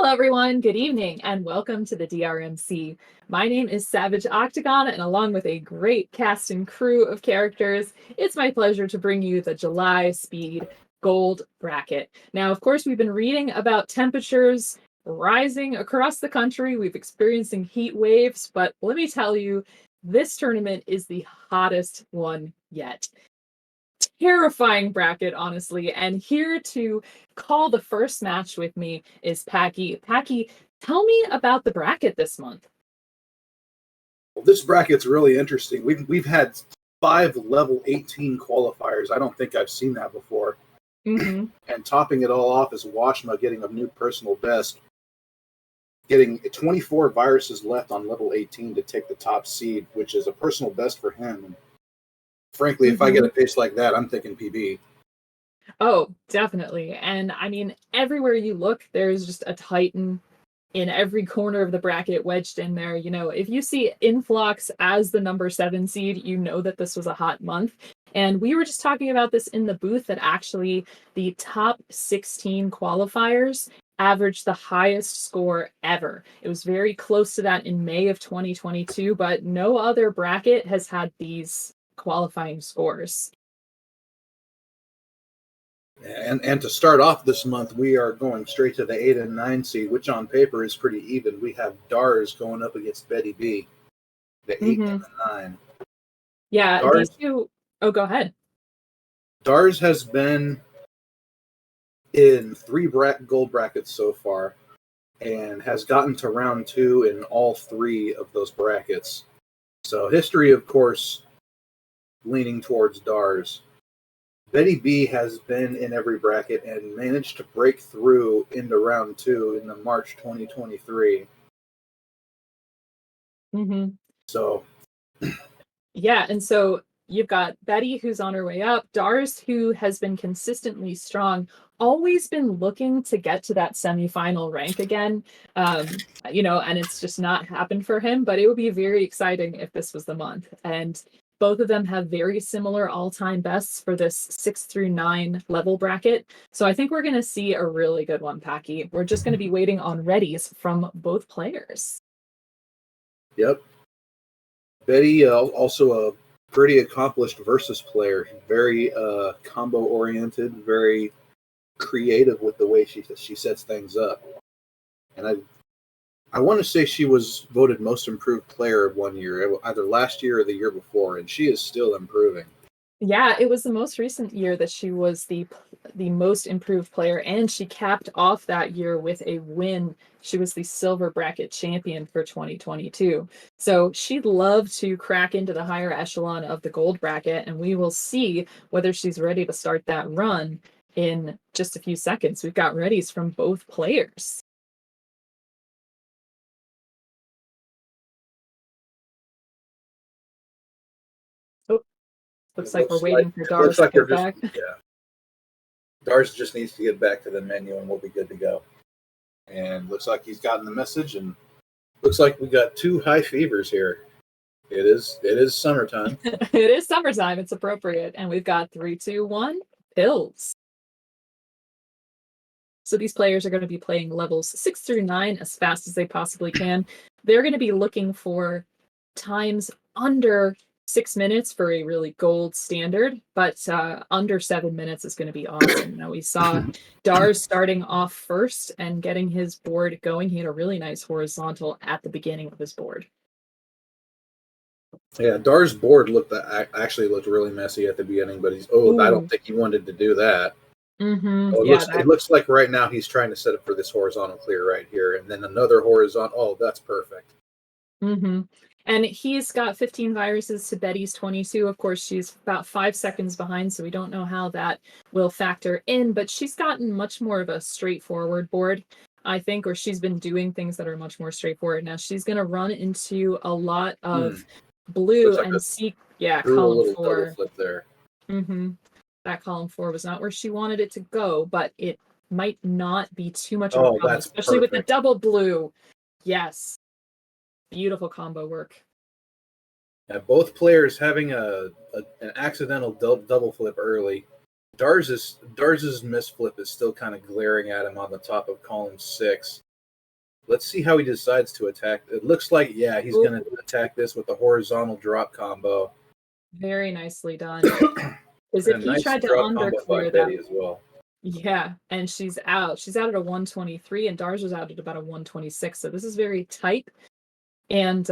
Hello, everyone. Good evening, and welcome to the DrMC. My name is Savage Octagon, and along with a great cast and crew of characters, it's my pleasure to bring you the July Speed Gold Bracket. Now, of course, we've been reading about temperatures rising across the country. We've experiencing heat waves, but let me tell you, this tournament is the hottest one yet. Terrifying bracket, honestly. And here to call the first match with me is Packy. Packy, tell me about the bracket this month. Well, this bracket's really interesting. We've had 5 level 18 qualifiers. I don't think I've seen that before. Mm-hmm. And topping it all off is Washma getting a new personal best, getting 24 viruses left on level 18 to take the top seed, which is a personal best for him. And frankly, if I get a pace like that, I'm thinking PB. Oh, definitely. And I mean, everywhere you look, there's just a Titan in every corner of the bracket wedged in there. You know, if you see Influx as the number 7 seed, you know that this was a hot month. And we were just talking about this in the booth that actually the top 16 qualifiers averaged the highest score ever. It was very close to that in May of 2022, but no other bracket has had these qualifying scores. And to start off this month, we are going straight to the 8 and 9 seed, which on paper is pretty even. We have Dars going up against Betty B, the 8 and the 9. Yeah, these two. Oh, go ahead. Dars has been in 3 gold brackets so far and has gotten to round 2 in all 3 of those brackets. So history, of course, leaning towards Dars. Betty B has been in every bracket and managed to break through into round 2 in the March 2023. So, yeah, and so you've got Betty, who's on her way up, Dars, who has been consistently strong, always been looking to get to that semifinal rank again, and it's just not happened for him, but it would be very exciting if this was the month. And both of them have very similar all-time bests for this 6 through 9 level bracket. So I think we're going to see a really good one, Packy. We're just going to be waiting on readies from both players. Yep. Betty, also a pretty accomplished versus player, very combo-oriented, very creative with the way she sets things up. And I want to say she was voted most improved player of one year, either last year or the year before, and she is still improving. Yeah, it was the most recent year that she was the most improved player, and she capped off that year with a win. She was the silver bracket champion for 2022. So she'd love to crack into the higher echelon of the gold bracket, and we will see whether she's ready to start that run in just a few seconds. We've got readies from both players. Looks like we're waiting for Dars to get back. Yeah. Dars just needs to get back to the menu and we'll be good to go. And looks like he's gotten the message, and looks like we got 2 high fevers here. It is summertime. It is summertime. It's appropriate. And we've got 3, 2, 1 pills. So these players are going to be playing levels 6 through 9 as fast as they possibly can. They're going to be looking for times under 6 minutes for a really gold standard, but under 7 minutes is going to be awesome. Now, we saw Dars starting off first and getting his board going. He had a really nice horizontal at the beginning of his board. Yeah, Dars' board actually looked really messy at the beginning, but I don't think he wanted to do that. It looks like right now he's trying to set up for this horizontal clear right here, and then another horizontal. Oh, that's perfect. And he's got 15 viruses to Betty's 22. Of course, she's about 5 seconds behind, so we don't know how that will factor in, but she's gotten much more of a straightforward board, I think, or she's been doing things that are much more straightforward. Now, she's going to run into a lot of blue and seek, column 4. Double flip there. That column 4 was not where she wanted it to go, but it might not be too much of a problem, especially with the double blue. Yes. Beautiful combo work. Yeah, both players having an accidental double flip early. Dars's misflip is still kind of glaring at him on the top of column 6. Let's see how he decides to attack. It looks like, yeah, he's going to attack this with the horizontal drop combo. Very nicely done. Because if he tried to underclear Betty that, as well. yeah, and she's out. She's out at a 123, and Dars was out at about a 126. So this is very tight. And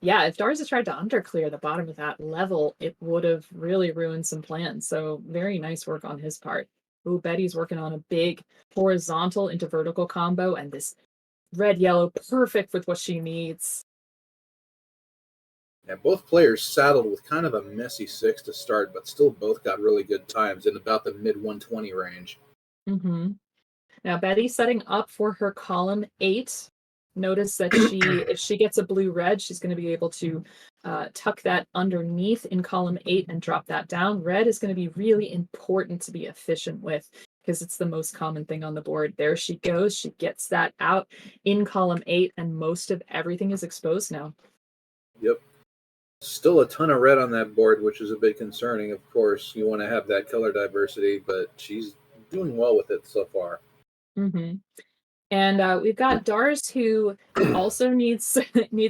yeah, if Dars had tried to underclear the bottom of that level, it would have really ruined some plans. So very nice work on his part. Ooh, Betty's working on a big horizontal into vertical combo, and this red-yellow, perfect with what she needs. Yeah, both players saddled with kind of a messy 6 to start, but still both got really good times in about the mid 120 range. Mm-hmm. Now Betty's setting up for her column 8. Notice that if she gets a blue-red, she's going to be able to tuck that underneath in column 8 and drop that down. Red is going to be really important to be efficient with because it's the most common thing on the board. There she goes. She gets that out in column 8, and most of everything is exposed now. Yep. Still a ton of red on that board, which is a bit concerning. Of course, you want to have that color diversity, but she's doing well with it so far. Mm-hmm. And we've got Dars, who also needs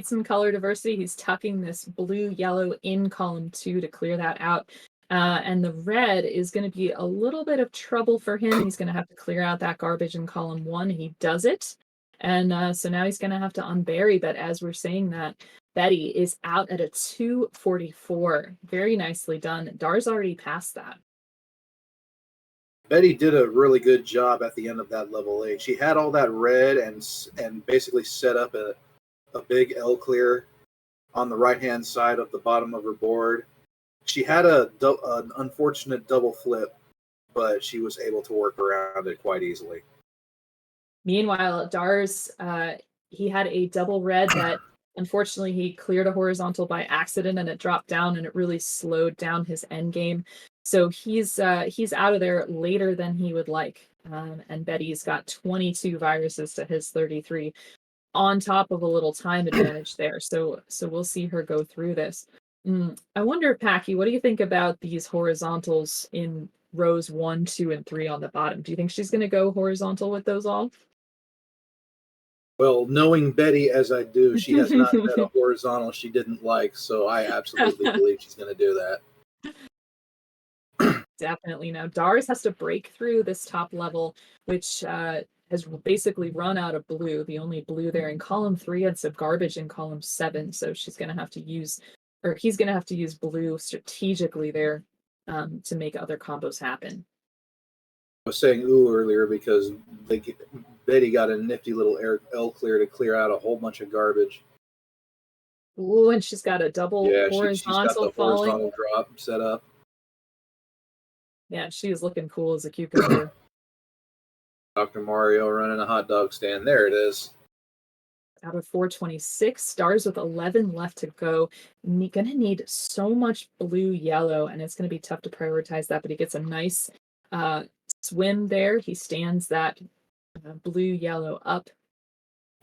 some color diversity. He's tucking this blue-yellow in column 2 to clear that out. And the red is going to be a little bit of trouble for him. He's going to have to clear out that garbage in column 1. He does it. And so now he's going to have to unbury. But as we're saying that, Betty is out at a 244. Very nicely done. Dars already passed that. Betty did a really good job at the end of that level 8. She had all that red and basically set up a big L clear on the right-hand side of the bottom of her board. She had an unfortunate double flip, but she was able to work around it quite easily. Meanwhile, Dars, he had a double red that unfortunately he cleared a horizontal by accident and it dropped down and it really slowed down his end game. So he's out of there later than he would like. And Betty's got 22 viruses to his 33 on top of a little time advantage there. So we'll see her go through this. I wonder, Packy, what do you think about these horizontals in rows 1, 2, and 3 on the bottom? Do you think she's going to go horizontal with those all? Well, knowing Betty as I do, she has not met a horizontal she didn't like, so I absolutely believe she's going to do that. Definitely. Now, Dars has to break through this top level, which has basically run out of blue. The only blue there in column 3 and some garbage in column 7. So she's going to have to use, or he's going to have to use blue strategically there to make other combos happen. I was saying ooh earlier because Betty got a nifty little L clear to clear out a whole bunch of garbage. Ooh, and she's got a double horizontal she's got the falling. horizontal drop set up. Yeah, she is looking cool as a cucumber. Dr. Mario running a hot dog stand. There it is. Out of 426, Stars with 11 left to go. Gonna need so much blue-yellow, and it's gonna be tough to prioritize that, but he gets a nice swim there. He stands that blue-yellow up.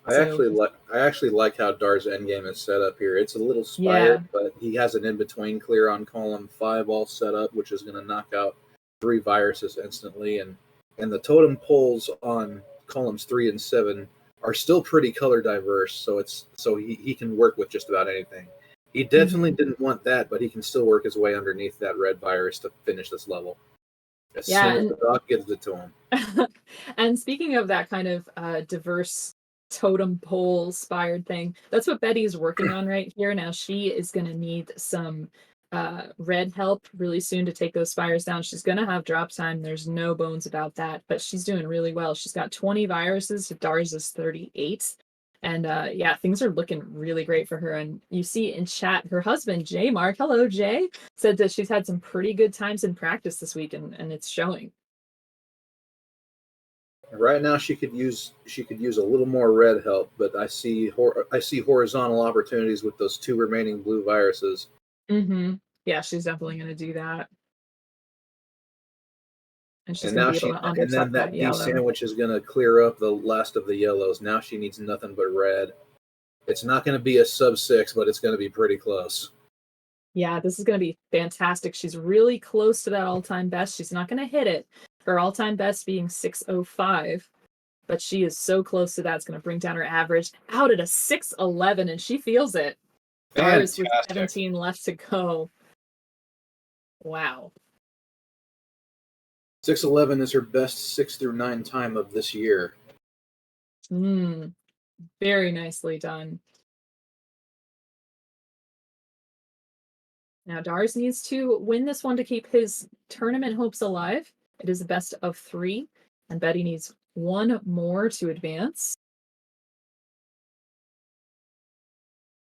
I actually like how Dar's endgame is set up here. It's a little spired, but he has an in-between clear on column 5 all set up, which is going to knock out 3 viruses instantly. And the totem poles on columns 3 and 7 are still pretty color diverse, so he can work with just about anything. He definitely didn't want that, but he can still work his way underneath that red virus to finish this level. As soon as the doc gives it to him. And speaking of that kind of diverse totem pole spired thing, that's what Betty's working on right here. Now she is going to need some red help really soon to take those spires down. She's going to have drop time. There's no bones about that, but she's doing really well. She's got 20 viruses to Dars's 38. And yeah, things are looking really great for her. And you see in chat, her husband, Jay Mark, hello, Jay, said that she's had some pretty good times in practice this week, and it's showing. Right now, she could use a little more red help, but I see horizontal opportunities with those 2 remaining blue viruses. Yeah, she's definitely going to do that. And she's going to be able to undercut then that D sandwich is going to clear up the last of the yellows. Now she needs nothing but red. It's not going to be a sub 6, but it's going to be pretty close. Yeah, this is going to be fantastic. She's really close to that all-time best. She's not going to hit it. Her all-time best being 6:05. but she is so close to that. It's going to bring down her average out at a 611, and she feels it. Dars with 17 left to go. Wow. 611 is her best 6 through 9 time of this year. Very nicely done. Now Dars needs to win this one to keep his tournament hopes alive. It is the best of 3, and Betty needs one more to advance.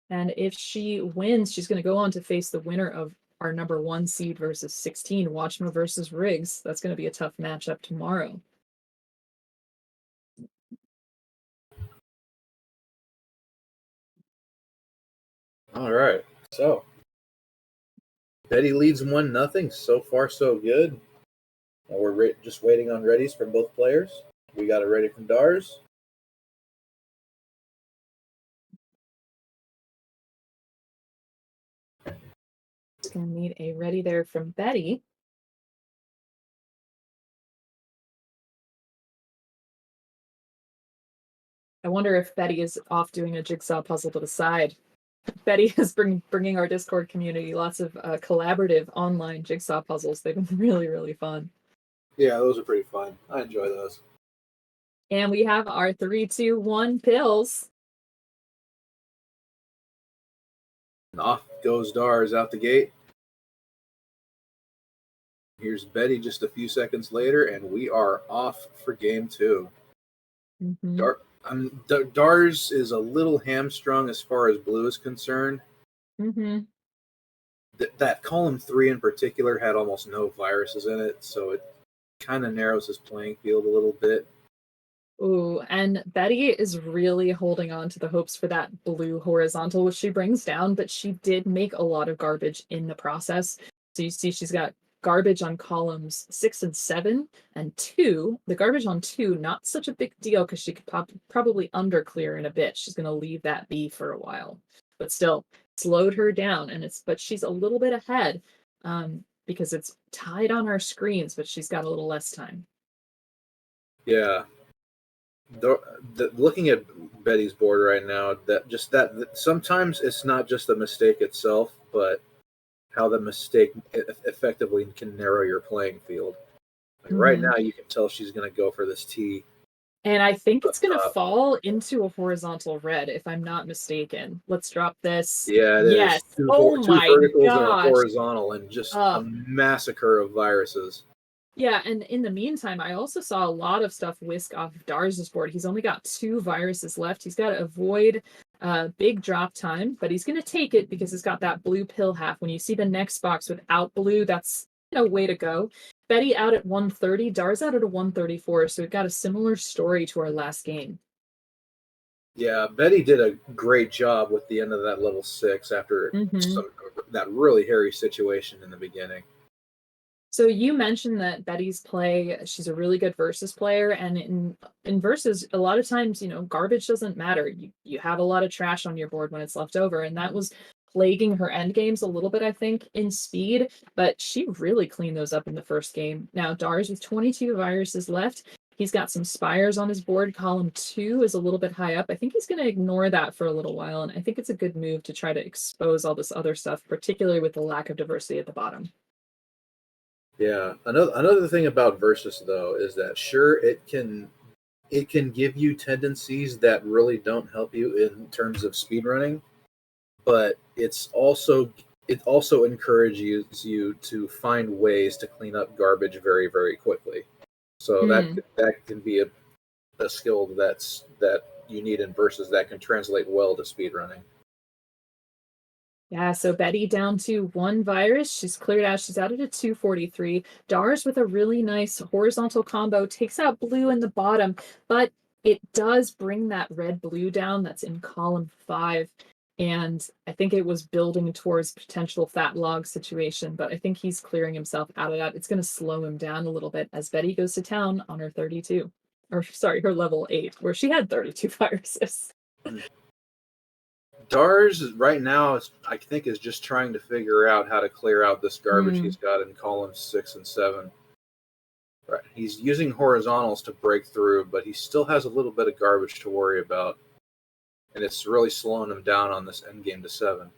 And if she wins, she's going to go on to face the winner of our number 1 seed versus 16, Watchman versus Riggs. That's going to be a tough matchup tomorrow. All right. So Betty leads 1-0. So far, so good. We're just waiting on readies from both players. We got a ready from Dars. It's going to need a ready there from Betty. I wonder if Betty is off doing a jigsaw puzzle to the side. Betty is bringing our Discord community lots of collaborative online jigsaw puzzles. They've been really, really fun. Yeah, those are pretty fun. I enjoy those. And we have our 3, 2, 1 pills. And off goes Dars out the gate. Here's Betty just a few seconds later, and we are off for game 2. Dars is a little hamstrung as far as blue is concerned. That column 3 in particular had almost no viruses in it, so it kind of narrows his playing field a little bit. Ooh, and Betty is really holding on to the hopes for that blue horizontal, which she brings down, but she did make a lot of garbage in the process. So you see she's got garbage on columns 6 and 7 and 2. The garbage on 2, not such a big deal because she could probably underclear in a bit. She's going to leave that be for a while, but still slowed her down. But she's a little bit ahead because it's tied on our screens, but she's got a little less time. Yeah. Looking at Betty's board right now, that sometimes it's not just the mistake itself, but how the mistake effectively can narrow your playing field. Right now, you can tell she's going to go for this T. And I think it's going to fall into a horizontal red, if I'm not mistaken. Let's drop this. Yeah, yes. Two my verticals gosh. and a horizontal, and just a massacre of viruses. Yeah, and in the meantime, I also saw a lot of stuff whisk off of Dars's board. He's only got 2 viruses left. He's got to avoid big drop time, but he's going to take it because he's got that blue pill half. When you see the next box without blue, that's way to go. Betty out at 130, Dars out at a 134, so we've got a similar story to our last game. Yeah, Betty did a great job with the end of that level 6 after that really hairy situation in the beginning. So you mentioned that Betty's play, she's a really good versus player, and in versus, a lot of times, garbage doesn't matter. You have a lot of trash on your board when it's left over, and that was plaguing her end games a little bit, I think, in speed, but she really cleaned those up in the first game. Now, Dars with 22 viruses left, he's got some spires on his board. Column 2 is a little bit high up. I think he's going to ignore that for a little while, and I think it's a good move to try to expose all this other stuff, particularly with the lack of diversity at the bottom. Yeah, another thing about versus though is that sure it can give you tendencies that really don't help you in terms of speedrunning, but it also encourages you to find ways to clean up garbage very, very quickly. So that can be a skill that you need in versus that can translate well to speedrunning. Yeah, so Betty down to 1 virus. She's cleared out. She's out at a 243. Dars with a really nice horizontal combo takes out blue in the bottom, but it does bring that red-blue down. That's in column 5. And I think it was building towards potential fat log situation, but I think he's clearing himself out of that. It's going to slow him down a little bit as Betty goes to town on her 32. Or sorry, her level 8, where she had 32 viruses. Dars right now, I think, is just trying to figure out how to clear out this garbage he's got in columns 6 and 7. Right. He's using horizontals to break through, but he still has a little bit of garbage to worry about. And it's really slowing him down on this endgame to 7.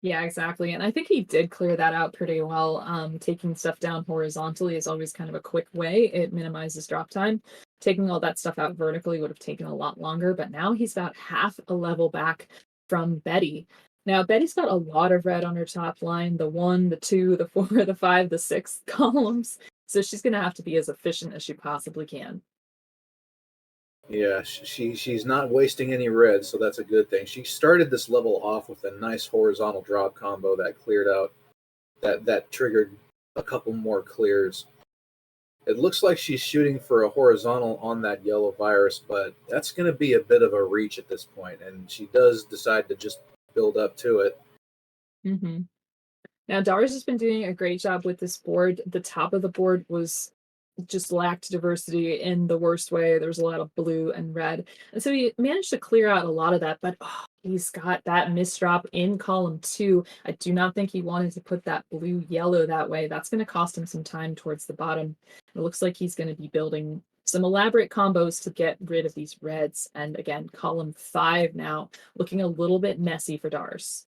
Yeah, exactly. And I think he did clear that out pretty well. Taking stuff down horizontally is always kind of a quick way. It minimizes drop time. Taking all that stuff out vertically would have taken a lot longer, but now he's about half a level back from Betty. Now, Betty's got a lot of red on her top line, the 1, the 2, the 4, the 5, the 6 columns. So she's going to have to be as efficient as she possibly can. Yeah, she's not wasting any red, so that's a good thing. She started this level off with a nice horizontal drop combo that cleared out, that triggered a couple more clears. It looks like she's shooting for a horizontal on that yellow virus, but that's going to be a bit of a reach at this point, and she does decide to just build up to it. Mm-hmm. Now, Dars has been doing a great job with this board. The top of the board was just lacked diversity in the worst way. There was a lot of blue and red. And so he managed to clear out a lot of that, but he's got that misdrop in column 2. I do not think he wanted to put that blue yellow that way. That's going to cost him some time towards the bottom. It looks like he's going to be building some elaborate combos to get rid of these reds. And again, column 5 now looking a little bit messy for Dars.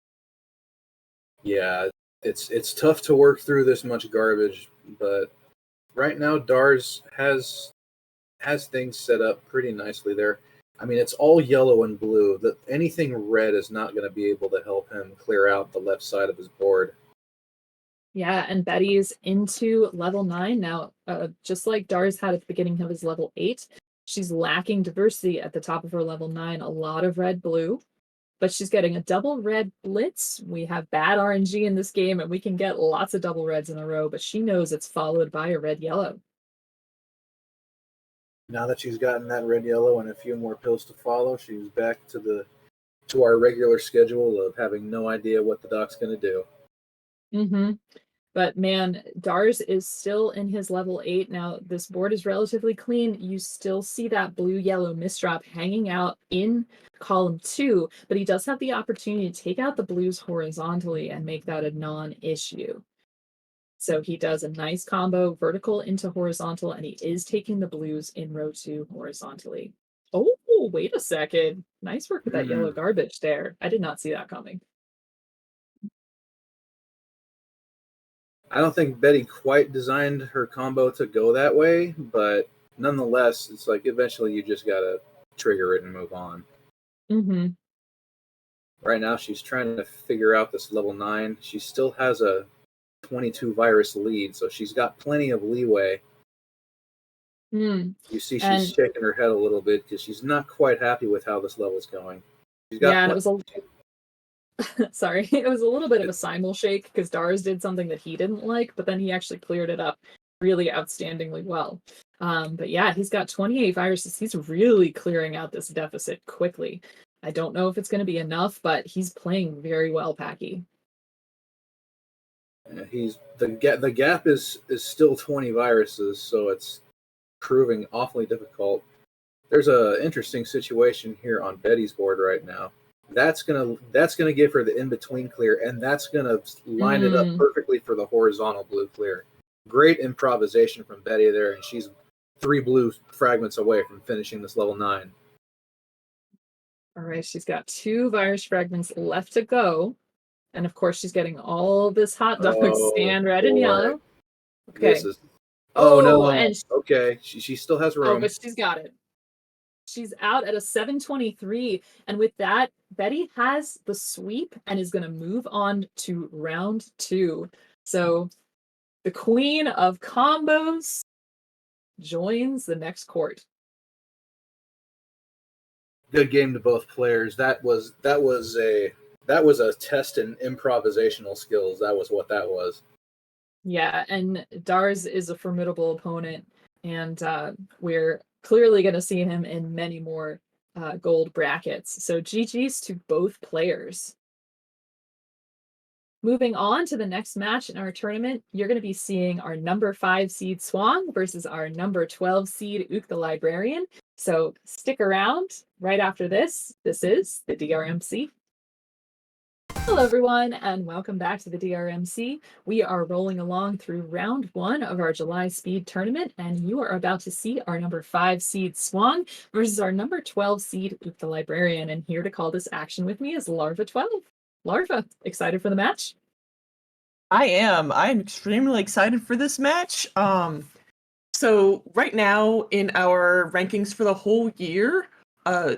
Yeah, it's tough to work through this much garbage, but right now Dars has things set up pretty nicely there. I mean, it's all yellow and blue. That anything red is not going to be able to help him clear out the left side of his board. Yeah, and Betty's into level 9 now. Just like Dars had at the beginning of his level 8, she's lacking diversity at the top of her level 9. A lot of red blue, but she's getting a double red blitz. We have bad RNG in this game, and we can get lots of double reds in a row, but she knows it's followed by a red yellow. Now that she's gotten that red yellow and a few more pills to follow, she's back to our regular schedule of having no idea what the doc's going to do. Mm-hmm. But man, Dars is still in his level 8. Now, this board is relatively clean. You still see that blue-yellow misdrop hanging out in column 2, but he does have the opportunity to take out the blues horizontally and make that a non-issue. So he does a nice combo, vertical into horizontal, and he is taking the blues in row 2 horizontally. Oh, wait a second. Nice work with that yellow garbage there. I did not see that coming. I don't think Betty quite designed her combo to go that way, but nonetheless, it's like eventually you just got to trigger it and move on. Mm-hmm. Right now, she's trying to figure out this level 9. She still has a 22 virus lead, so she's got plenty of leeway. Mm. You see she's shaking her head a little bit because she's not quite happy with how this level's going. And it was sorry, it was a little bit of a simul shake because Dars did something that he didn't like, but then he actually cleared it up really outstandingly well. But yeah, he's got 28 viruses. He's really clearing out this deficit quickly. I don't know if it's going to be enough, but he's playing very well, Packy. The gap is still 20 viruses, so it's proving awfully difficult. There's a interesting situation here on Betty's board right now. That's gonna give her the in-between clear, and that's gonna line it up perfectly for the horizontal blue clear. Great improvisation from Betty there, and she's 3 blue fragments away from finishing this level 9. All right, she's got 2 virus fragments left to go. And of course, she's getting all this hot dog stand red and yellow. Okay. This is no. And okay, she still has room. Oh, but she's got it. She's out at a 723. And with that, Betty has the sweep and is going to move on to round 2. So the queen of combos joins the next court. Good game to both players. That was a test in improvisational skills. That was what that was. Yeah, and Dars is a formidable opponent, and we're clearly going to see him in many more gold brackets. So GG's to both players. Moving on to the next match in our tournament, you're going to be seeing our number 5 seed Swang versus our number 12 seed OoktheLibrarian. So stick around. Right after this, this is the DrMC. Hello, everyone, and welcome back to the DrMC. We are rolling along through round 1 of our July Speed Tournament, and you are about to see our number 5 seed Swang versus our number 12 seed OoktheLibrarian. And here to call this action with me is Larva12. Larva, excited for the match? I am. I'm extremely excited for this match. So right now in our rankings for the whole year,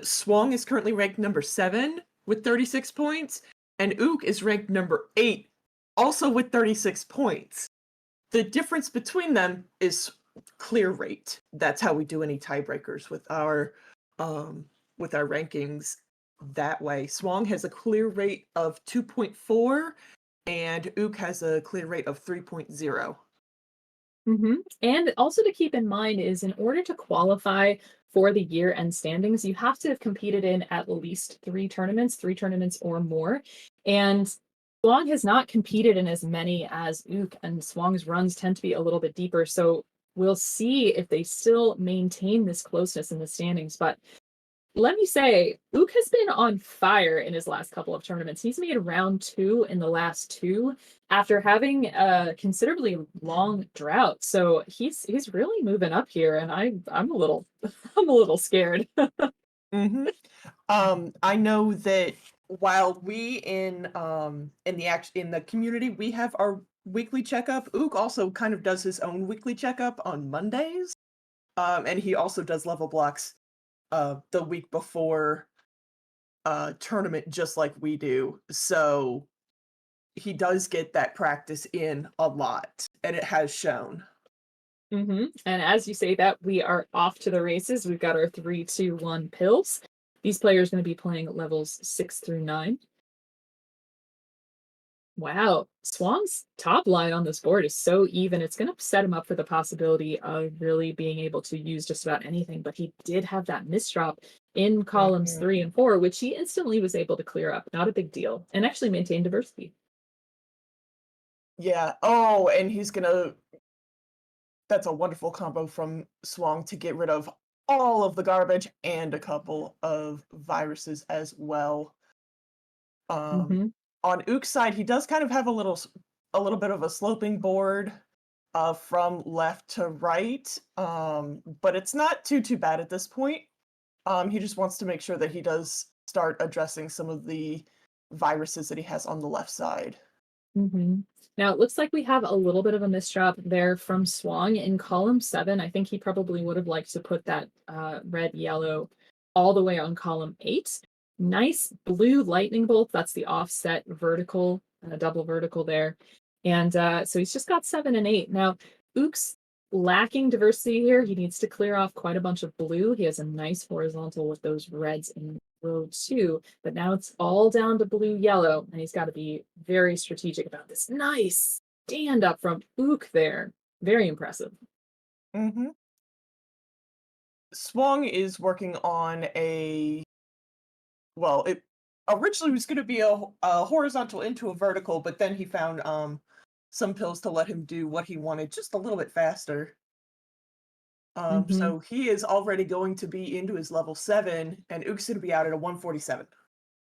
Swang is currently ranked number 7 with 36 points, and Ook is ranked number 8, also with 36 points. The difference between them is clear rate. That's how we do any tiebreakers with our rankings that way. Swang has a clear rate of 2.4 and Ook has a clear rate of 3.0. And also to keep in mind is in order to qualify for the year-end standings, you have to have competed in at least 3 tournaments or more. And Swang has not competed in as many as Ook, and Swang's runs tend to be a little bit deeper. So we'll see if they still maintain this closeness in the standings. But let me say, Ook has been on fire in his last couple of tournaments. He's made round 2 in the last 2 after having a considerably long drought. So he's really moving up here, and I'm a little I'm a little scared. Mm-hmm. I know that while we in the community we have our weekly checkup, Ook also kind of does his own weekly checkup on Mondays. And he also does level blocks the week before tournament just like we do. So he does get that practice in a lot, and it has shown. And as you say that, we are off to the races. We've got our 3, 2, 1 pills. These players are going to be playing at levels 6 through 9. Wow, Swang's top line on this board is so even. It's going to set him up for the possibility of really being able to use just about anything. But he did have that misdrop in columns 3 and 4, which he instantly was able to clear up. Not a big deal, and actually maintain diversity. Yeah. Oh, and that's a wonderful combo from Swang to get rid of all of the garbage and a couple of viruses as well. On Ook's side, he does kind of have a little bit of a sloping board from left to right, but it's not too bad at this point. He just wants to make sure that he does start addressing some of the viruses that he has on the left side. Now it looks like we have a little bit of a misdrop there from Swang in column 7. I think he probably would have liked to put that red yellow all the way on column 8. Nice blue lightning bolt. That's the offset vertical, double vertical there. And so he's just got 7 and 8. Now, Ook's lacking diversity here. He needs to clear off quite a bunch of blue. He has a nice horizontal with those reds in row 2, but now it's all down to blue yellow, and he's got to be very strategic about this. Nice stand up from Ook there. Very impressive. Swang is working on it originally was going to be a horizontal into a vertical, but then he found some pills to let him do what he wanted just a little bit faster. So he is already going to be into his level 7, and Ook's going to be out at a 147.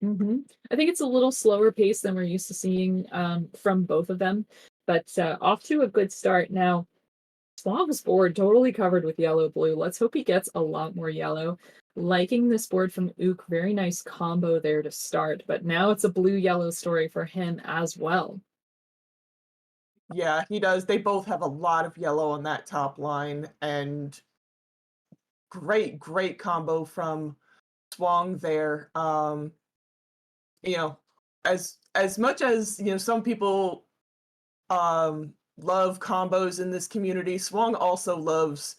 I think it's a little slower pace than we're used to seeing from both of them, but off to a good start. Now, Swang's board totally covered with yellow-blue. Let's hope he gets a lot more yellow. Liking this board from Ook. Very nice combo there to start, but now it's a blue-yellow story for him as well. Yeah, he does. They both have a lot of yellow on that top line, and great combo from Swang there. As much as some people love combos in this community, Swang also loves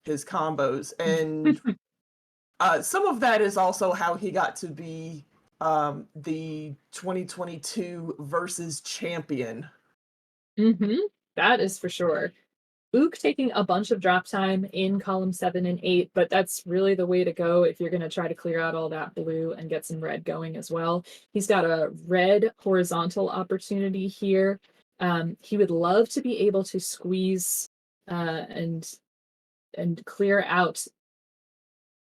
his combos, and some of that is also how he got to be the 2022 versus champion. That is for sure. Ook taking a bunch of drop time in column 7 and 8, but that's really the way to go if you're going to try to clear out all that blue and get some red going as well. He's got a red horizontal opportunity here. He would love to be able to squeeze and clear out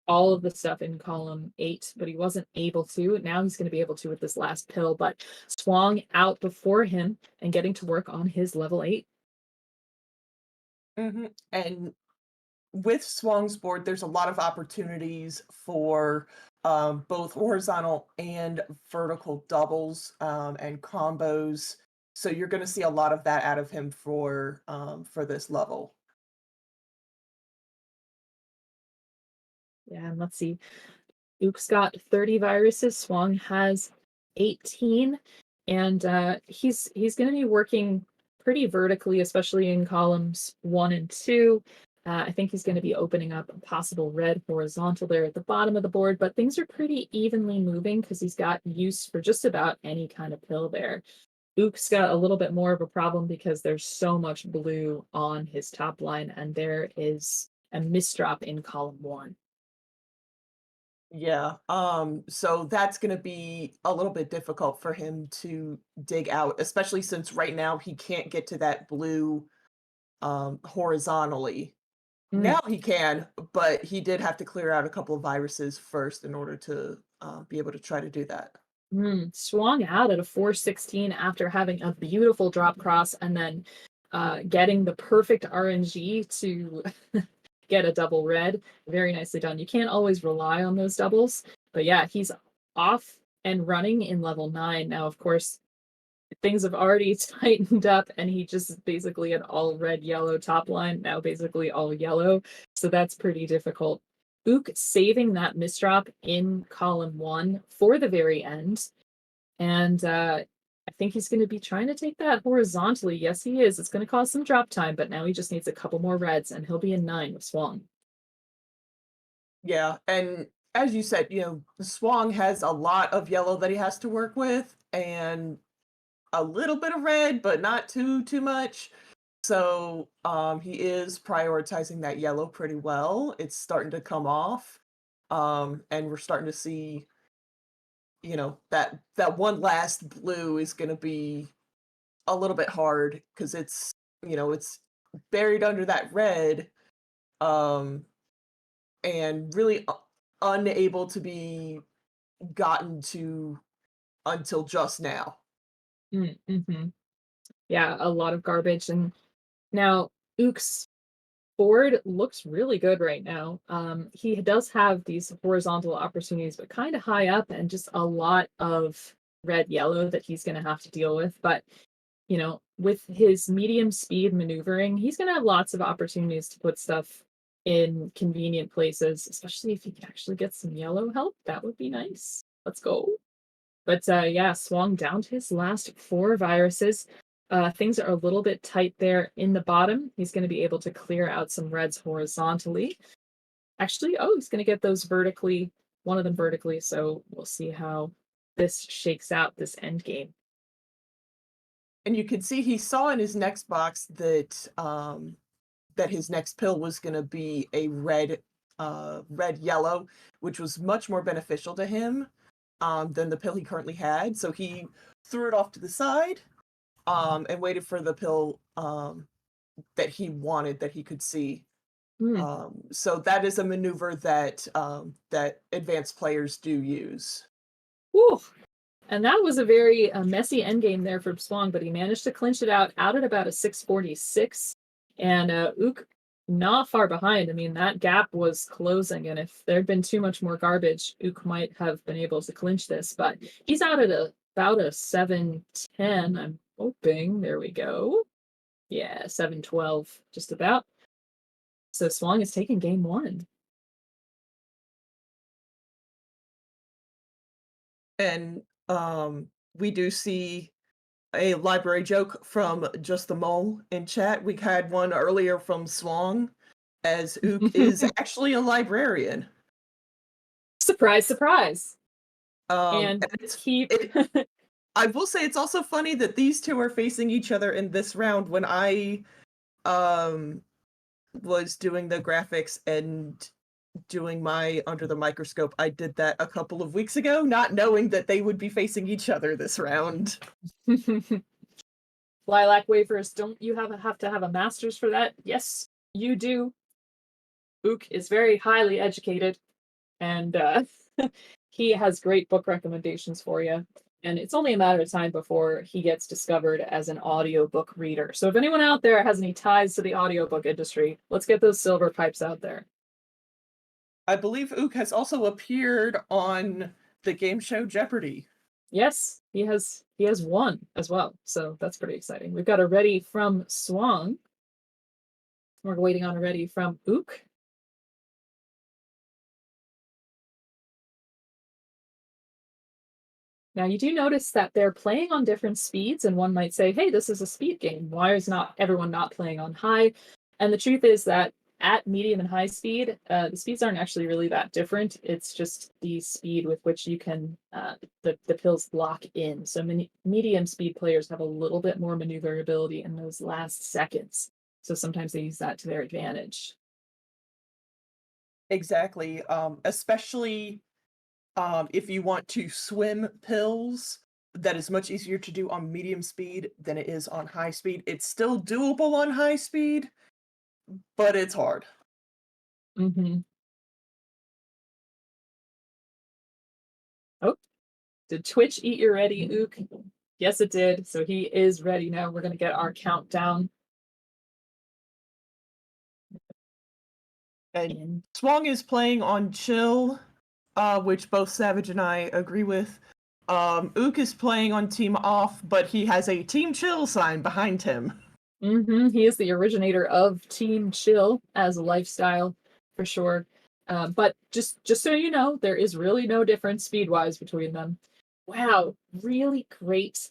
all of the stuff in column 8, but he wasn't able to. Now he's going to be able to with this last pill, but Swang out before him and getting to work on his level 8. And with Swang's board, there's a lot of opportunities for both horizontal and vertical doubles and combos. So you're going to see a lot of that out of him for this level. Yeah, and let's see. Ook's got 30 viruses. Swang has 18, and he's going to be working pretty vertically, especially in columns 1 and 2. I think he's going to be opening up a possible red horizontal there at the bottom of the board, but things are pretty evenly moving because he's got use for just about any kind of pill there. Ook's got a little bit more of a problem because there's so much blue on his top line, and there is a misdrop in column 1. Yeah. So that's going to be a little bit difficult for him to dig out, especially since right now he can't get to that blue horizontally. Mm. Now he can, but he did have to clear out a couple of viruses first in order to be able to try to do that. Swung out at a 416 after having a beautiful drop cross and then getting the perfect RNG to get a double red. Very nicely done. You can't always rely on those doubles, but yeah, he's off and running in level 9. Now, of course, things have already tightened up and he just basically an all red yellow top line, now basically all yellow. So that's pretty difficult. Ook saving that misdrop in column 1 for the very end. And I think he's going to be trying to take that horizontally. Yes, he is. It's going to cause some drop time, but now he just needs a couple more reds and he'll be in 9 with Swang. Yeah, and as you said, Swang has a lot of yellow that he has to work with, and a little bit of red, but not too much. So he is prioritizing that yellow pretty well. It's starting to come off, and we're starting to see, that one last blue is going to be a little bit hard because it's buried under that red, um, and really unable to be gotten to until just now. Mm-hmm. Yeah, a lot of garbage. And now Ook's board looks really good right now. He does have these horizontal opportunities, but kind of high up and just a lot of red yellow that he's going to have to deal with. But, with his medium speed maneuvering, he's going to have lots of opportunities to put stuff in convenient places, especially if he can actually get some yellow help. That would be nice. Let's go. But yeah, Swung down to his last 4 viruses. Things are a little bit tight there in the bottom. He's going to be able to clear out some reds horizontally. Actually, he's going to get those vertically, one of them vertically. So we'll see how this shakes out this end game. And you can see he saw in his next box that that his next pill was going to be a red yellow, which was much more beneficial to him than the pill he currently had. So he threw it off to the side and waited for the pill that he wanted, that he could see. So that is a maneuver that that advanced players do use. Whew. And that was a very messy endgame there for Swang, but he managed to clinch it out at about a 646. And Ook not far behind. I mean, that gap was closing, and if there'd been too much more garbage, Ook might have been able to clinch this. But he's out at about a 710, I'm hoping. There we go. Yeah, 712, just about. So Swang is taking game 1. And we do see a library joke from Just the Mole in chat. We had one earlier from Swang, as Ook is actually a librarian. Surprise, surprise. And I will say it's also funny that these two are facing each other in this round. When I was doing the graphics and doing my Under the Microscope, I did that a couple of weeks ago, not knowing that they would be facing each other this round. Lilac wafers, don't you have to have a master's for that? Yes, you do. Ook is very highly educated. and he has great book recommendations for you. And it's only a matter of time before he gets discovered as an audiobook reader. So if anyone out there has any ties to the audiobook industry, let's get those silver pipes out there. I believe Ook has also appeared on the game show Jeopardy! Yes, he has won as well. So that's pretty exciting. We've got a ready from Swang. We're waiting on a ready from Ook. Now, you do notice that they're playing on different speeds, and one might say, hey, this is a speed game. Why is not everyone not playing on high? And the truth is that at medium and high speed, the speeds aren't actually really that different. It's just the speed with which you can, the pills lock in. So medium speed players have a little bit more maneuverability in those last seconds. So sometimes they use that to their advantage. Exactly. Especially if you want to swim pills, that is much easier to do on medium speed than it is on high speed. It's still doable on high speed, but it's hard. Mm-hmm. Oh, did Twitch eat your ready, Ook? Yes, it did. So he is ready now. We're going to get our countdown. And Swang is playing on chill, which both Savage and I agree with. Ook is playing on team off, but he has a team chill sign behind him. Mm-hmm. He is the originator of Team Chill as a lifestyle, for sure. But just so you know, there is really no difference speed-wise between them. Wow, really great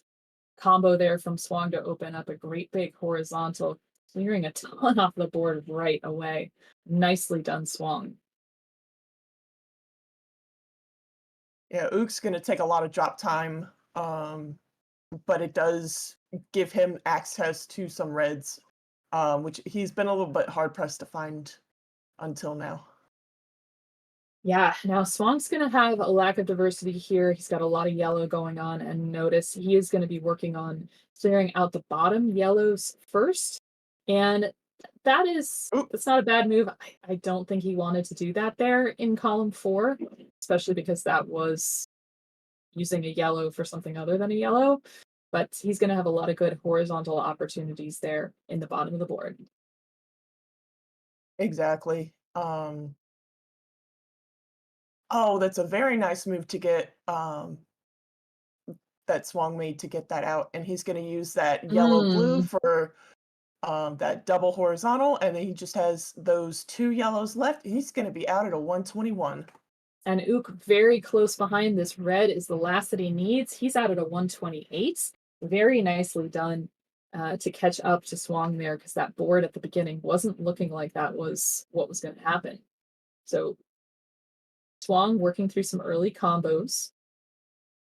combo there from Swang to open up a great big horizontal, clearing a ton off the board right away. Nicely done, Swang. Yeah, Ook's going to take a lot of drop time, but it does give him access to some reds, which he's been a little bit hard pressed to find until now. Yeah, now Swang's going to have a lack of diversity here. He's got a lot of yellow going on, and notice he is going to be working on clearing out the bottom yellows first. And that's not a bad move. I don't think he wanted to do that there in column 4, especially because that was using a yellow for something other than a yellow. But he's going to have a lot of good horizontal opportunities there in the bottom of the board. Exactly. Oh, that's a very nice move to get that Swang made to get that out. And he's going to use that yellow-blue for that double horizontal, and then he just has those 2 yellows left. He's going to be out at a 121. And Ook very close behind. This red is the last that he needs. He's out at a 128. Very nicely done to catch up to Swang there, because that board at the beginning wasn't looking like that was what was going to happen. So Swang working through some early combos.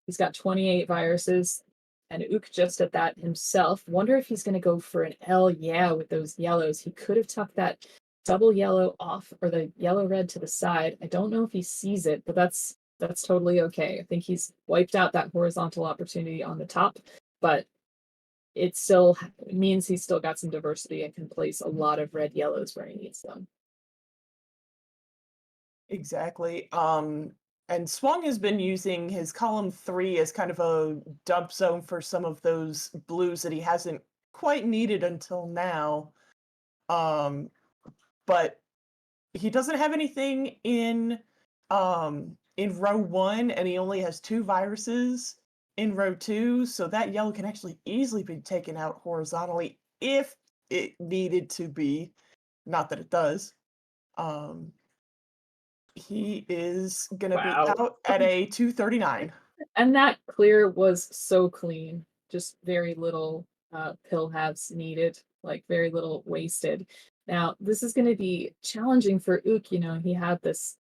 He's got 28 viruses, and Ook just at that himself. Wonder if he's going to go for an L, yeah, with those yellows. He could have tucked that double yellow off, or the yellow red to the side. I don't know if he sees it, but that's totally okay. I think he's wiped out that horizontal opportunity on the top, but it still means he's still got some diversity and can place a lot of red yellows where he needs them. Exactly. And Swang has been using his column 3 as kind of a dump zone for some of those blues that he hasn't quite needed until now. But he doesn't have anything in row 1, and he only has 2 viruses in row 2, so that yellow can actually easily be taken out horizontally if it needed to be. Not that it does. He is going to be out at a 239. And that clear was so clean. Just very little pill halves needed, like very little wasted. Now, this is going to be challenging for Ook. You know, he had this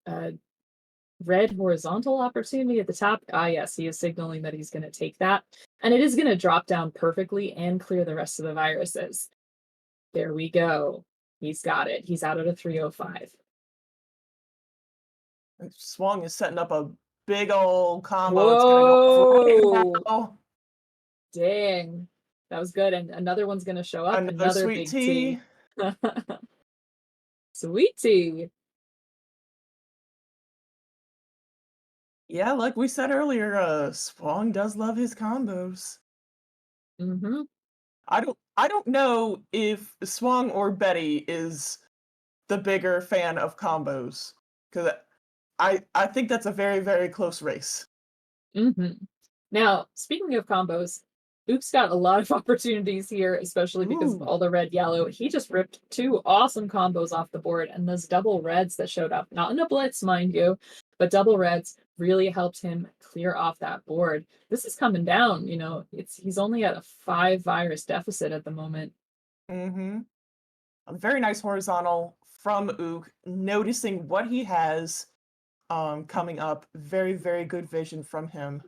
red horizontal opportunity at the top. Ah, yes, he is signaling that he's going to take that. And it is going to drop down perfectly and clear the rest of the viruses. There we go. He's got it. He's out at a 305. Swang is setting up a big old combo. Whoa. It's going to go right now. Dang. That was good. And another one's going to show up. Another sweet big tea. Sweet tea. Yeah, like we said earlier, Swang does love his combos. Mm-hmm. I don't know if Swang or Betty is the bigger fan of combos. Because I think that's a very, very close race. Mm-hmm. Now, speaking of combos, Oop's got a lot of opportunities here, especially because of Ooh. all the red yellow. He just ripped two awesome combos off the board, and those double reds that showed up, not in a blitz, mind you, but double reds really helped him clear off that board. This is coming down, he's only at a 5 virus deficit at the moment. Mm-hmm. A very nice horizontal from Ook, noticing what he has coming up. Very, very good vision from him.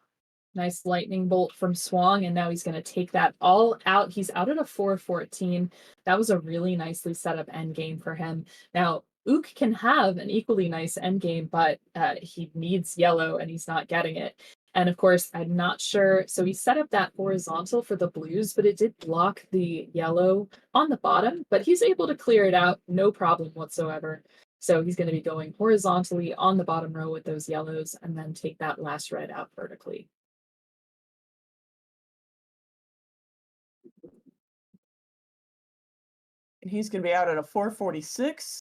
Nice lightning bolt from Swang, and now he's going to take that all out. He's out at a 414. That was a really nicely set up end game for him. Now, Ook can have an equally nice end game, but he needs yellow and he's not getting it. And of course, I'm not sure. So he set up that horizontal for the blues, but it did block the yellow on the bottom, but he's able to clear it out, no problem whatsoever. So he's going to be going horizontally on the bottom row with those yellows and then take that last red out vertically. And he's going to be out at a 446.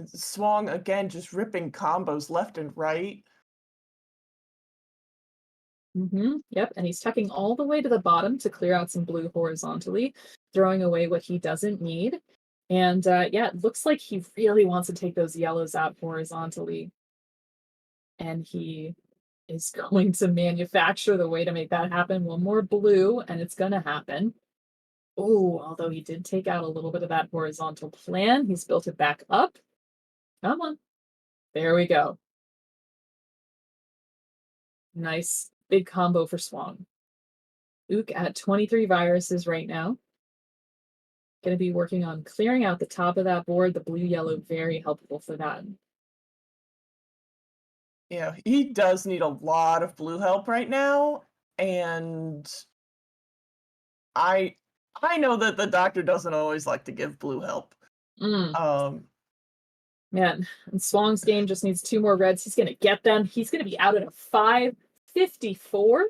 Swang again, just ripping combos left and right. Yep, and he's tucking all the way to the bottom to clear out some blue horizontally, throwing away what he doesn't need. And yeah, it looks like he really wants to take those yellows out horizontally. And he is going to manufacture the way to make that happen. One more blue, and it's going to happen. Oh, although he did take out a little bit of that horizontal plan, he's built it back up. Come on. There we go. Nice big combo for Swang. Ook at 23 viruses right now. Going to be working on clearing out the top of that board. The blue yellow, very helpful for that. Yeah, he does need a lot of blue help right now, and I I know that the doctor doesn't always like to give blue help. Mm, Um, man, and Swang's game just needs two more reds. He's going to get them. He's going to be out at a 554,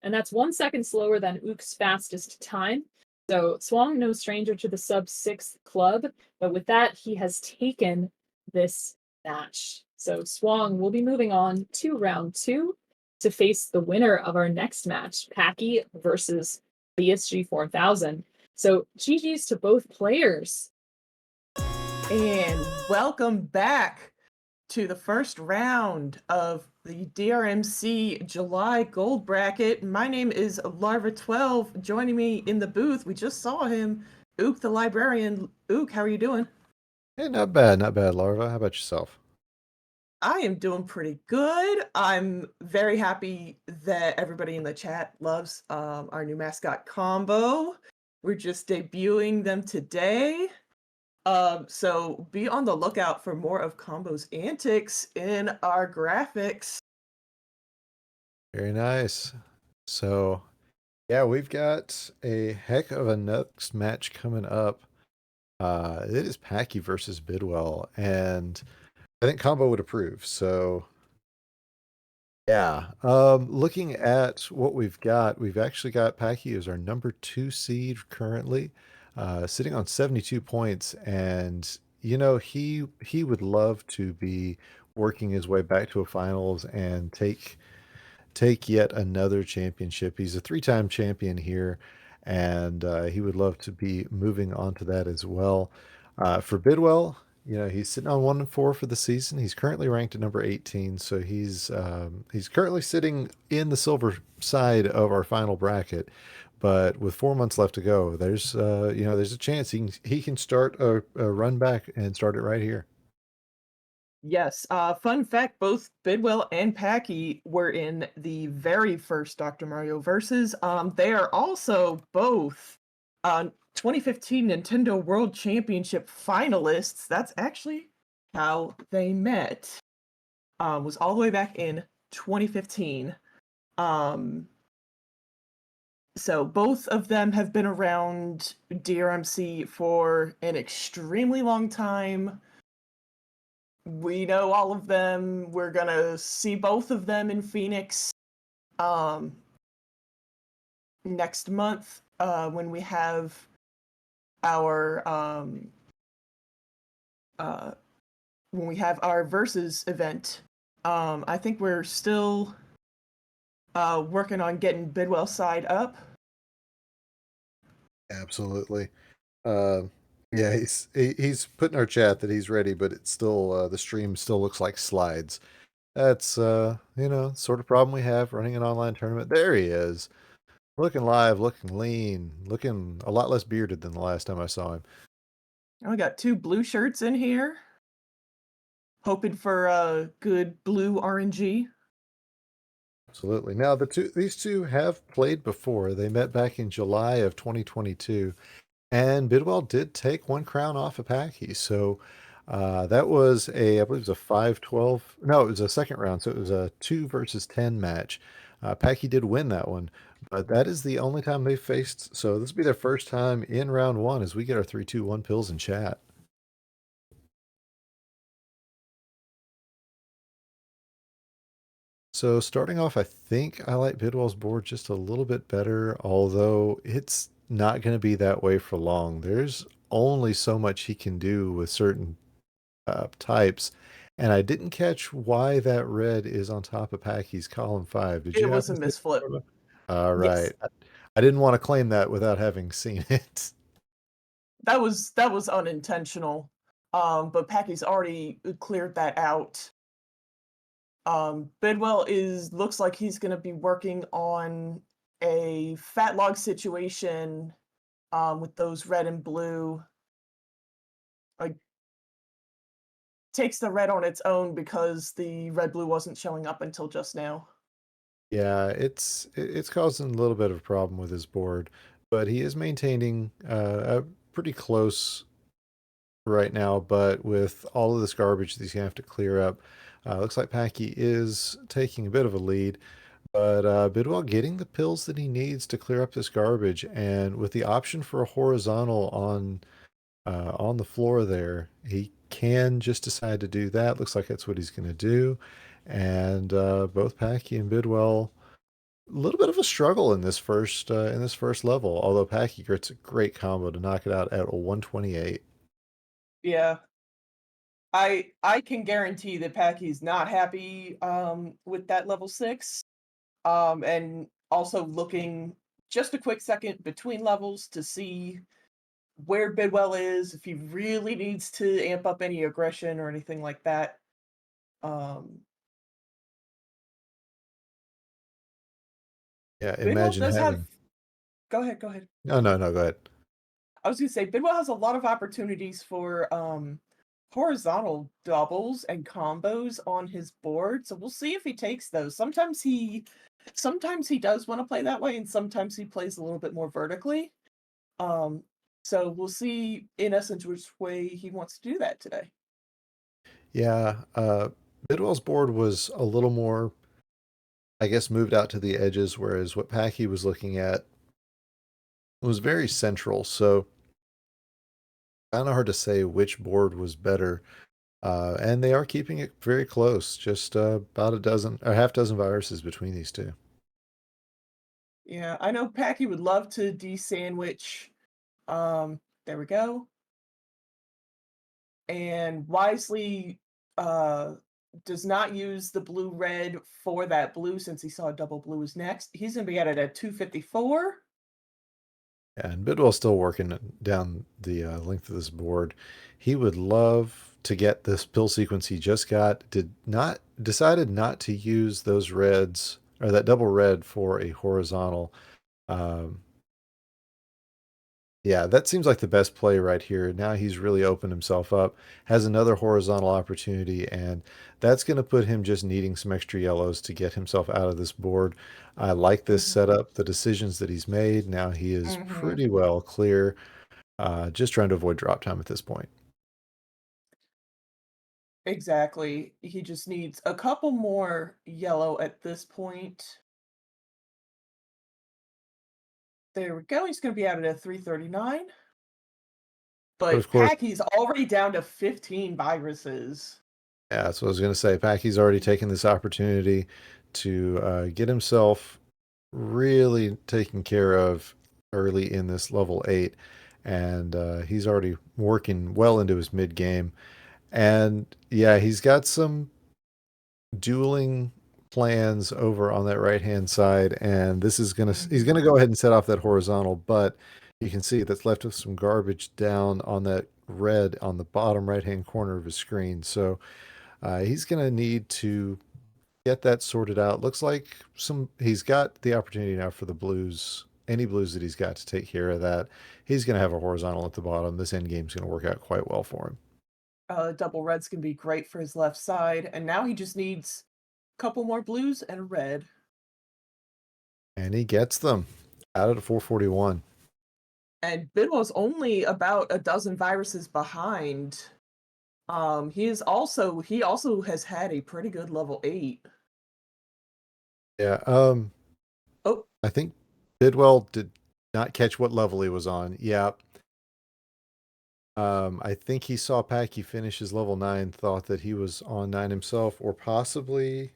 and that's 1 second slower than Ook's fastest time. So Swang, no stranger to the sub-6 club, but with that, he has taken this match. So Swang will be moving on to round 2 to face the winner of our next match, Packy versus BSG 4000. So GG's to both players. and welcome back to the first round of the DrMC July Gold Bracket. My name is Larva12. Joining me in the booth, we just saw him, Ook the Librarian. Ook, how are you doing? Hey, not bad, Larva. How about yourself? I am doing pretty good. I'm very happy that everybody in the chat loves our new mascot combo. We're just debuting them today. So be on the lookout for more of Combo's antics in our graphics. Very nice. So, yeah, we've got a heck of a next match coming up. It is Packy versus Bidwell, and I think Combo would approve. So, yeah, looking at what we've actually got Packy as our number 2 seed currently, sitting on 72 points, and he would love to be working his way back to a finals and take yet another championship. He's a 3-time champion here, and he would love to be moving on to that as well. For Bidwell, he's sitting on 1-4 for the season. He's currently ranked at number 18, so he's currently sitting in the silver side of our final bracket. But with 4 months left to go, there's a chance he can start a run back and start it right here. Yes, fun fact, both Bidwell and Packy were in the very first Dr. Mario Versus. They are also both 2015 Nintendo World Championship finalists. That's actually how they met. Was all the way back in 2015. So both of them have been around DrMC for an extremely long time. We know all of them. We're gonna see both of them in Phoenix next month when we have our versus event. I think we're still working on getting Bidwell's side up. Absolutely. Yeah, he's put in our chat that he's ready, but it's still the stream still looks like slides. That's sort of problem we have running an online tournament. There he is. Looking live, looking lean, looking a lot less bearded than the last time I saw him. We got 2 blue shirts in here. Hoping for a good blue RNG. Absolutely. Now these two have played before. They met back in July of 2022, and Bidwell did take 1 crown off of Packy. So that was I believe it was a 5-12. No, it was a second round, so it was a 2 versus 10 match. Packy did win that one, but that is the only time they faced. So this will be their first time in round 1 as we get our 3-2-1 pills in chat. So starting off, I think I like Bidwell's board just a little bit better, although it's not going to be that way for long. There's only so much he can do with certain types, and I didn't catch why that red is on top of Packy's column 5. Did It you was a happen to see misflip. that? All Yes. right. I didn't want to claim that without having seen it. That was unintentional. But Packy's already cleared that out. Bidwell looks like he's gonna be working on a fat log situation with those red and blue. Like takes the red on its own because the red blue wasn't showing up until just now. Yeah, it's causing a little bit of a problem with his board, but he is maintaining a pretty close right now, but with all of this garbage that he's gonna have to clear up, looks like Packy is taking a bit of a lead, but Bidwell getting the pills that he needs to clear up this garbage, and with the option for a horizontal on the floor there, he can just decide to do that. Looks like that's what he's gonna do, and both Packy and Bidwell. A little bit of a struggle in this first level, although Packy gets a great combo to knock it out at a 128. Yeah. I can guarantee that Packy's not happy with that level 6. And also looking just a quick second between levels to see where Bidwell is, if he really needs to amp up any aggression or anything like that. Yeah, Bidwell imagine does have. having. Go ahead, go ahead. No, no, no, go ahead. I was gonna say Bidwell has a lot of opportunities for horizontal doubles and combos on his board, so we'll see if he takes those. Sometimes he does want to play that way, and sometimes he plays a little bit more vertically. So we'll see in essence which way he wants to do that today. Yeah, Bidwell's board was a little more, I guess, moved out to the edges, whereas what Packy was looking at was very central. So kind of hard to say which board was better. And they are keeping it very close, just about a dozen or half dozen viruses between these two. Yeah, I know Packy would love to de-sandwich. There we go. And wisely does not use the blue red for that blue since he saw double blue is next. He's gonna be at it at 254. Yeah, and Bidwell's still working down the length of this board. He would love to get this pill sequence he just got. Decided not to use those reds or that double red for a horizontal. Um, yeah, that seems like the best play right here. Now he's really opened himself up, has another horizontal opportunity, and that's going to put him just needing some extra yellows to get himself out of this board. I like this setup, the decisions that he's made. Now he is pretty well clear, just trying to avoid drop time at this point. Exactly. He just needs a couple more yellow at this point. There we go. He's going to be out at a 339. But But of course, Packy's already down to 15 viruses. Yeah, that's what I was going to say. Packy's already taken this opportunity to get himself really taken care of early in this level 8. And he's already working well into his mid game. And yeah, he's got some dueling plans over on that right hand side. And this is going to, he's going to go ahead and set off that horizontal. But you can see that's left with some garbage down on that red on the bottom right hand corner of his screen. So he's going to need to get that sorted out. Looks like he's got the opportunity now for the blues, any blues that he's got to take care of that. He's going to have a horizontal at the bottom. This end game's going to work out quite well for him. Double red's gonna be great for his left side, and now he just needs a couple more blues and a red. And he gets them out of the 441. And Bidwell's only about a dozen viruses behind. He also has had a pretty good level 8. Yeah. Oh, I think Bidwell did not catch what level he was on. Yeah. I think he saw Packy finish his level 9, thought that he was on 9 himself, or possibly.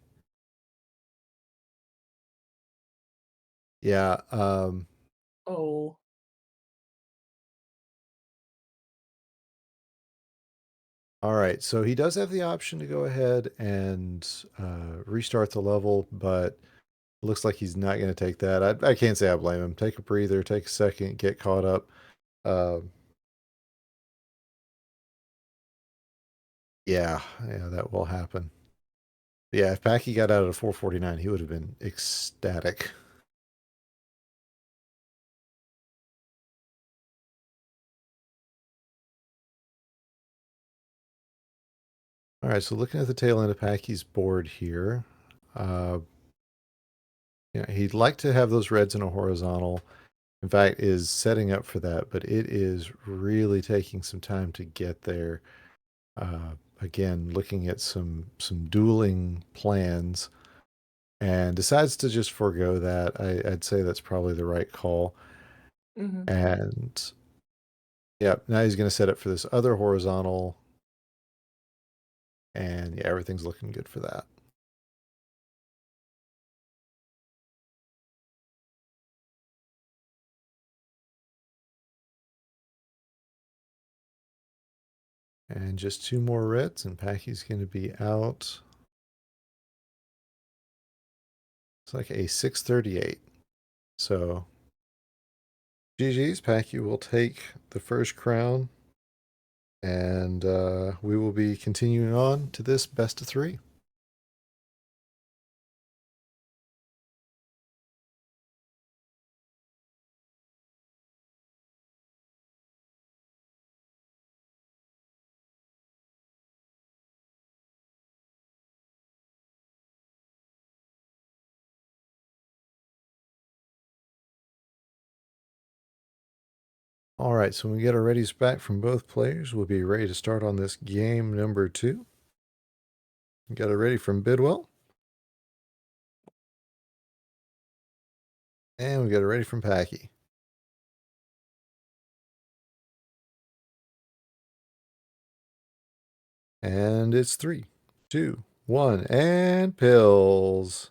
Yeah. oh. All right, so he does have the option to go ahead and restart the level, but looks like he's not going to take that. I can't say I blame him. Take a breather, take a second, get caught up. Uh, yeah, that will happen. Yeah, if Packy got out of the 449, he would have been ecstatic. All right, so looking at the tail end of Packy's board here, he'd like to have those reds in a horizontal. In fact, is setting up for that, but it is really taking some time to get there. Again, looking at some dueling plans, and decides to just forego that. I'd say that's probably the right call. Mm-hmm. And yeah, now he's going to set up for this other horizontal, and yeah, everything's looking good for that. And just 2 more reds, and Packy's going to be out. It's like a 638. So GG's, Packy will take the first crown, and we will be continuing on to this best of 3. All right, so when we get our readies back from both players, we'll be ready to start on this game number 2. We got it ready from Bidwell. And we got it ready from Packy. And it's 3, 2, 1, and pills.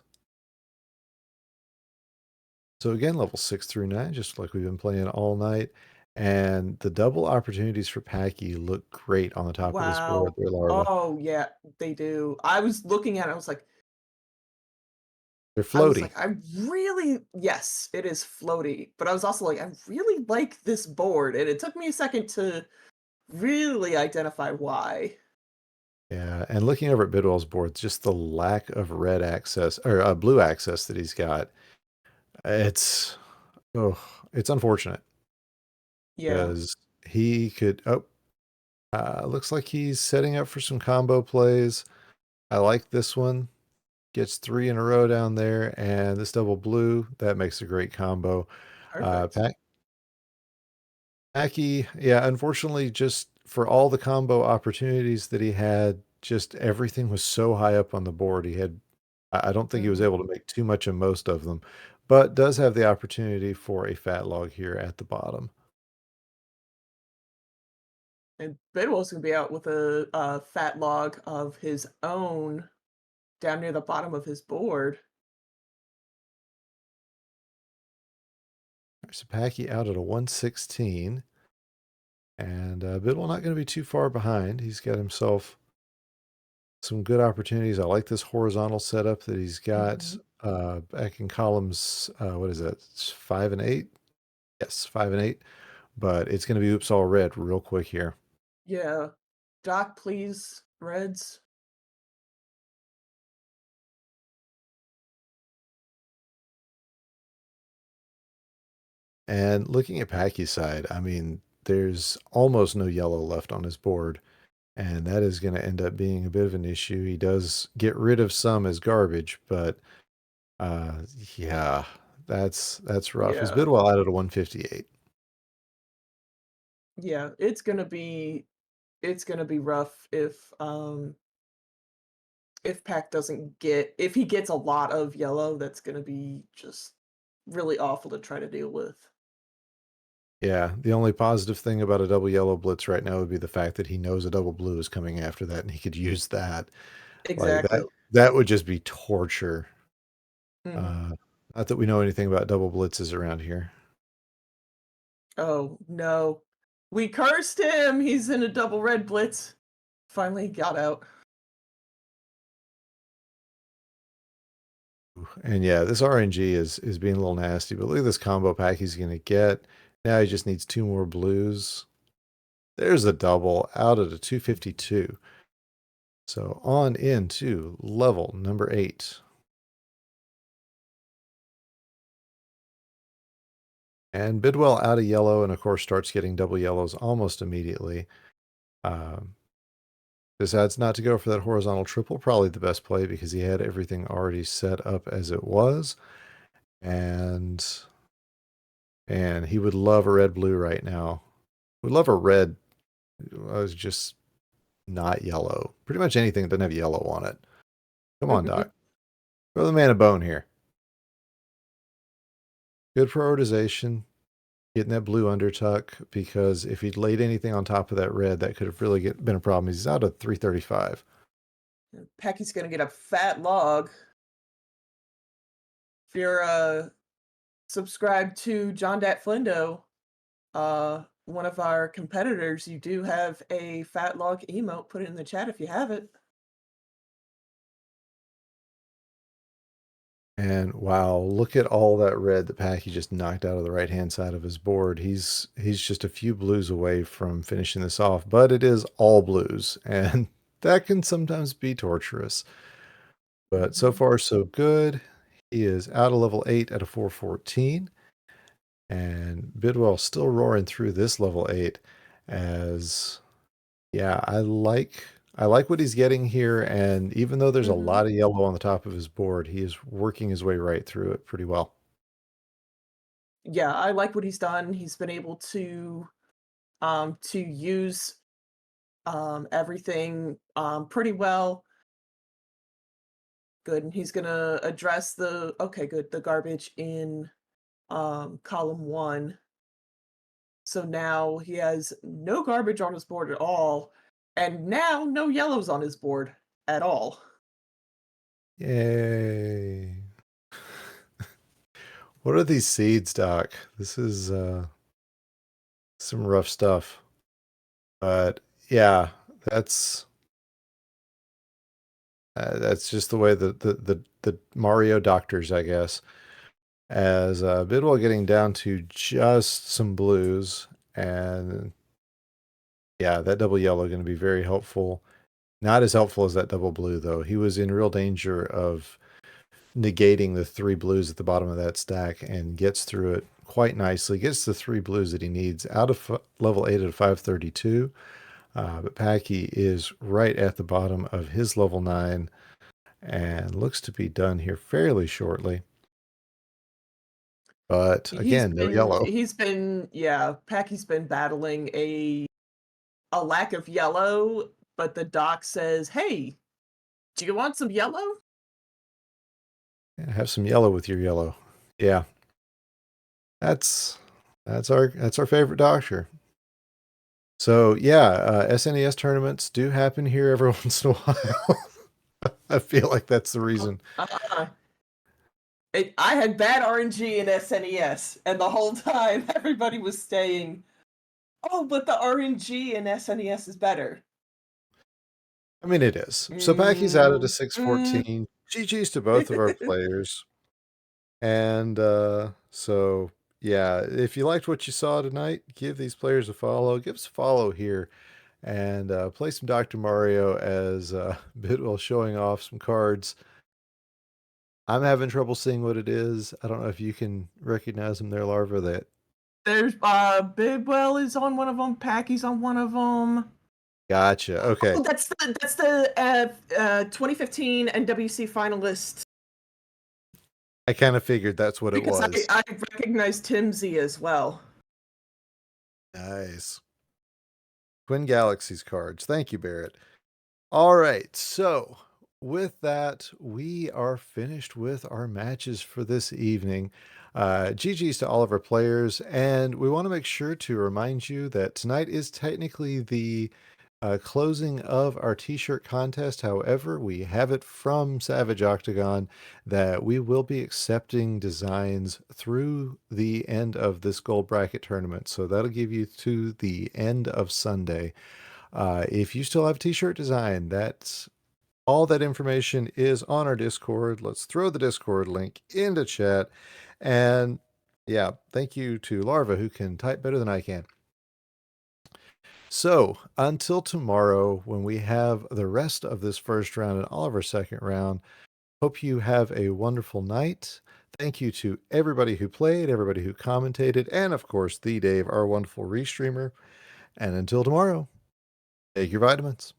So again, level 6 through 9, just like we've been playing all night. And the double opportunities for Packy look great on the top of this board. Wow. They're larva. Oh yeah, they do. I was looking at it, They're I was floaty. like, yes, it is floaty, but I was also like, I really like this board, and it took me a second to really identify why. Yeah, and looking over at Bidwell's board, just the lack of red access or blue access that he's got. It's it's unfortunate Yeah, because he could. Looks like he's setting up for some combo plays. I like this one. Gets 3 in a row down there, and this double blue that makes a great combo. perfect. Packy, yeah, unfortunately, just for all the combo opportunities that he had, just everything was so high up on the board. I don't think he was Mhm. able to make too much of most of them, but does have the opportunity for a fat log here at the bottom. And Bidwell's gonna be out with a fat log of his own down near the bottom of his board. So Packy out at a 116. And Bidwell not going to be too far behind. He's got himself some good opportunities. I like this horizontal setup that he's got back in columns. What is that? It's 5 and 8. Yes, 5 and 8. But it's going to be oops all red real quick here. Yeah. Doc, please, Reds. And looking at Packy's side, I mean, there's almost no yellow left on his board. And that is going to end up being a bit of an issue. He does get rid of some as garbage, but yeah, that's rough. Is Yeah. Bidwell out at a 158? Yeah, it's gonna be rough if Pack doesn't get if he gets a lot of yellow, that's gonna be just really awful to try to deal with. Yeah, the only positive thing about a double yellow blitz right now would be the fact that he knows a double blue is coming after that, and he could use that. Like Exactly. that would just be torture. Mhm. Not that we know anything about double blitzes around here. Oh, no. We cursed him! He's in a double red blitz. Finally got out. And yeah, this RNG is being a little nasty, but look at this combo pack he's going to get. Now he just needs 2 more blues. There's a double out at a 252. So on into level number 8. And Bidwell out of yellow and of course starts getting double yellows almost immediately. Decides not to go for that horizontal triple, probably the best play because he had everything already set up as it was. And he would love a red-blue right now. Would love a red. Was just not yellow. Pretty much anything that doesn't have yellow on it. Come on, Doc. Throw the man a bone here. Good prioritization. Getting that blue undertuck because if he'd laid anything on top of that red, that could have really been a problem. He's out of 335. Packy's gonna get a fat log. If you're subscribed to John Dat Flindo, one of our competitors, you do have a fat log emote. Put it in the chat if you have it. And wow, look at all that red that Packy just knocked out of the right-hand side of his board. He's just a few blues away from finishing this off, but it is all blues, and that can sometimes be torturous. But so far, so good. He is out of level 8 at a 414. And Bidwell still roaring through this level 8 as, yeah, I like what he's getting here. And even though there's a lot of yellow on the top of his board, he is working his way right through it pretty well. Yeah, I like what he's done. He's been able to use everything pretty well. Good. And he's gonna address the garbage in column 1. So now he has no garbage on his board at all, and now no yellows on his board at all. Yay. What are these seeds, Doc? This is some rough stuff. But yeah, that's just the way the Mario doctors, I guess. As Bidwell getting down to just some blues, and yeah, that double yellow going to be very helpful. Not as helpful as that double blue, though. He was in real danger of negating the 3 blues at the bottom of that stack and gets through it quite nicely. Gets the 3 blues that he needs out of level 8 at 532. But Packy is right at the bottom of his level 9 and looks to be done here fairly shortly. But again, no yellow. Packy's been battling a lack of yellow, but the doc says, "Hey, do you want some yellow?" Yeah, have some yellow with your yellow. Yeah. That's our favorite doctor. So yeah, SNES tournaments do happen here every once in a while. I feel like that's the reason. I had bad RNG in SNES, and the whole time everybody was saying, "Oh, but the RNG in SNES is better." I mean, it is. So Packy's out at a 614. GG's to both of our players. And so, yeah, if you liked what you saw tonight, give these players a follow. Give us a follow here and play some Dr. Mario as Bidwell showing off some cards. I'm having trouble seeing what it is. I don't know if you can recognize them there, Larva. There's Bidwell is on one of them. Packy's on one of them. Gotcha. Okay. Oh, that's the 2015 NWC finalist. I kind of figured that's what it was. I recognize Timsy as well. Nice. Twin Galaxies cards. Thank you, Barrett. All right. So with that, we are finished with our matches for this evening. GG's to all of our players. And we want to make sure to remind you that tonight is technically the closing of our t-shirt contest. However, we have it from Savage Octagon that we will be accepting designs through the end of this gold bracket tournament. So that'll give you to the end of Sunday. If you still have a t-shirt design, that's all that information is on our Discord. Let's throw the Discord link into chat. And yeah, thank you to Larva, who can type better than I can. So until tomorrow, when we have the rest of this first round and all of our second round, hope you have a wonderful night. Thank you to everybody who played, everybody who commentated, and of course, the Dave, our wonderful restreamer. And until tomorrow, take your vitamins.